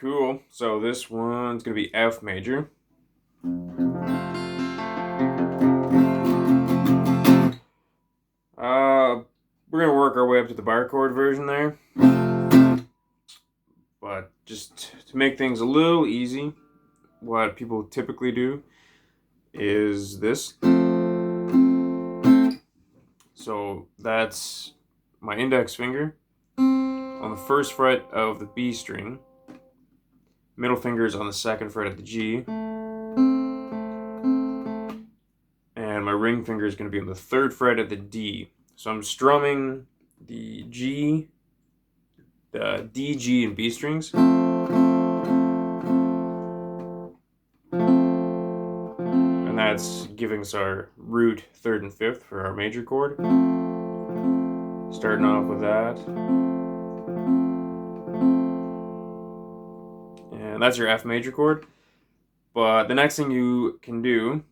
Cool. So this one's gonna be F major. We're gonna work our way up to the bar chord version there. But just to make things a little easy, what people typically do is this. So that's my index finger on the first fret of the B string, middle finger is on the second fret of the G, and my ring finger is going to be on the third fret of the D. So I'm strumming the G, the D, G, and B strings. And that's giving us our root, third, and fifth for our major chord. Starting off with that. And that's your F major chord. But the next thing you can do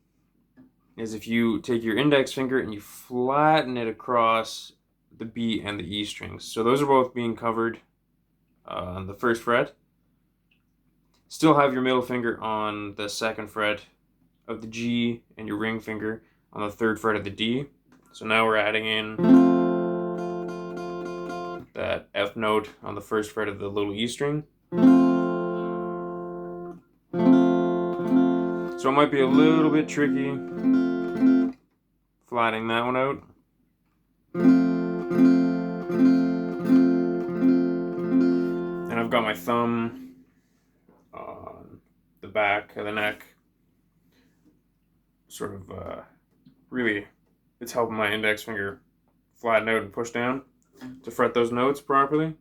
is if you take your index finger and you flatten it across the B and the E strings. So those are both being covered on the first fret. Still have your middle finger on the second fret of the G and your ring finger on the third fret of the D. So now we're adding in that F note on the first fret of the little E string. So it might be a little bit tricky flattening that one out. And I've got my thumb on the back of the neck, sort of really, it's helping my index finger flatten out and push down to fret those notes properly.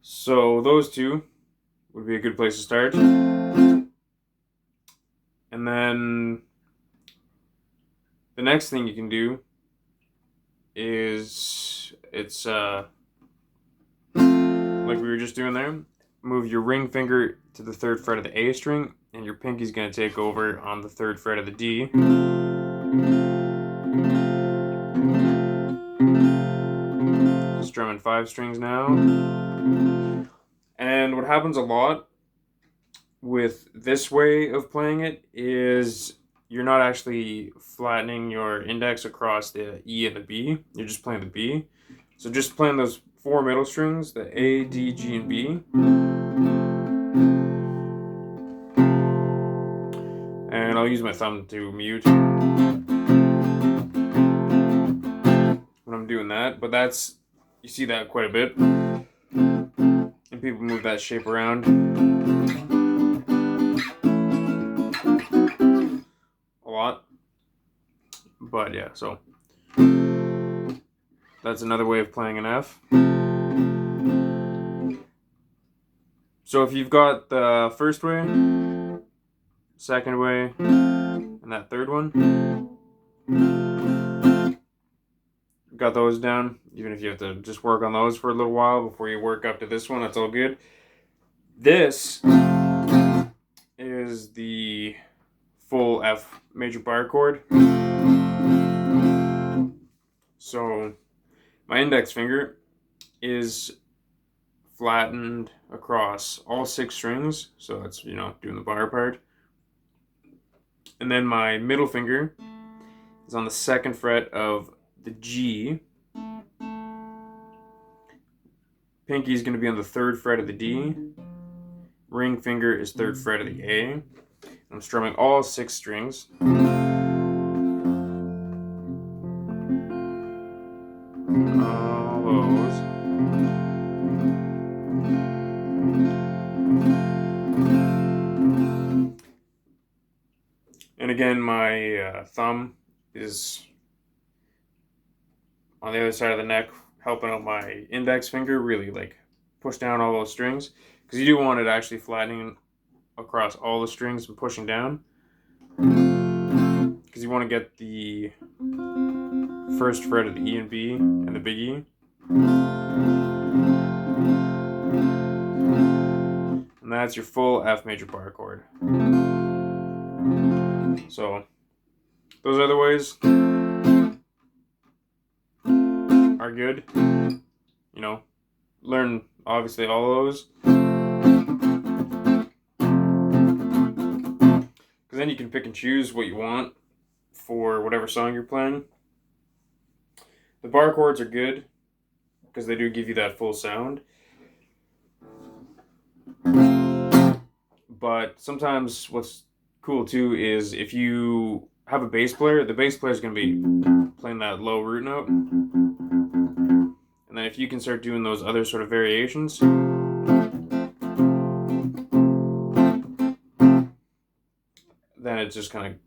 So those two would be a good place to start. And then the next thing you can do is like we were just doing there. Move your ring finger to the third fret of the A string, and your pinky's going to take over on the third fret of the D. Strumming 5 strings now. And what happens a lot with this way of playing it is you're not actually flattening your index across the E and the B. You're just playing the B. So just playing those 4 middle strings, the A, D, G, and B. And I'll use my thumb to mute when I'm doing that. But that's, you see that quite a bit. And people move that shape around a lot. But yeah, so that's another way of playing an F. So if you've got the first way, second way, and that third one, got those down, even if you have to just work on those for a little while before you work up to this one, that's all good. This is the full F major bar chord. So my index finger is flattened across all 6 strings, so that's, doing the bar part. And then my middle finger is on the second fret of the G. Pinky is going to be on the third fret of the D. Ring finger is third fret of the A. I'm strumming all 6 strings. All those. And again, my thumb is on the other side of the neck, helping out my index finger, really like push down all those strings, because you do want it actually flattening across all the strings and pushing down, because you want to get the first fret of the E and B and the big E. And that's your full F major bar chord. So Those other ways are good. You know, learn obviously all of those. Because then you can pick and choose what you want for whatever song you're playing. The bar chords are good because they do give you that full sound. But sometimes what's cool too is if you have a bass player, the bass player is going to be playing that low root note. And then if you can start doing those other sort of variations, then it just kind of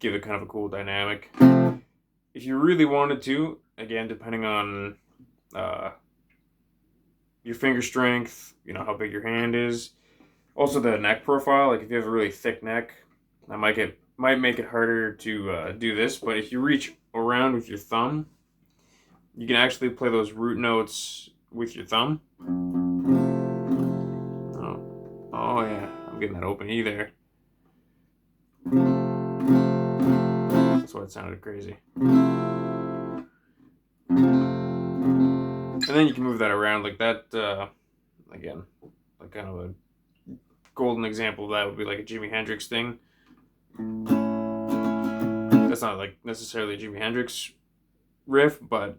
give it kind of a cool dynamic. If you really wanted to, again, depending on your finger strength, you know, how big your hand is, also the neck profile. Like if you have a really thick neck, that might make it harder to do this. But if you reach around with your thumb, you can actually play those root notes with your thumb. Oh yeah, I'm getting that open E there. That's why it sounded crazy. And then you can move that around like that. Again, like kind of a golden example of that would be like a Jimi Hendrix thing. That's not like necessarily a Jimi Hendrix riff, but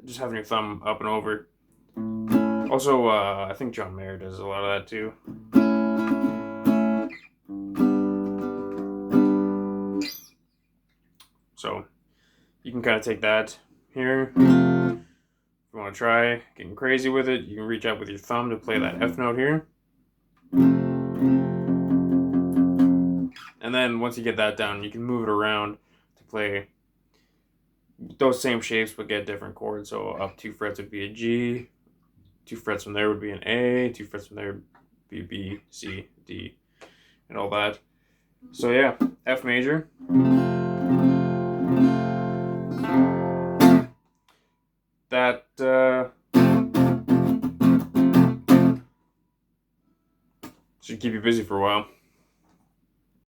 just having your thumb up and over. Also, I think John Mayer does a lot of that too. So you can kind of take that here. If you want to try getting crazy with it, you can reach out with your thumb to play that F note here. And then once you get that down, you can move it around to play those same shapes but get different chords. So up 2 frets would be a G, 2 frets from there would be an A, 2 frets from there would be B, C, D, and all that. So yeah, F major. That should keep you busy for a while.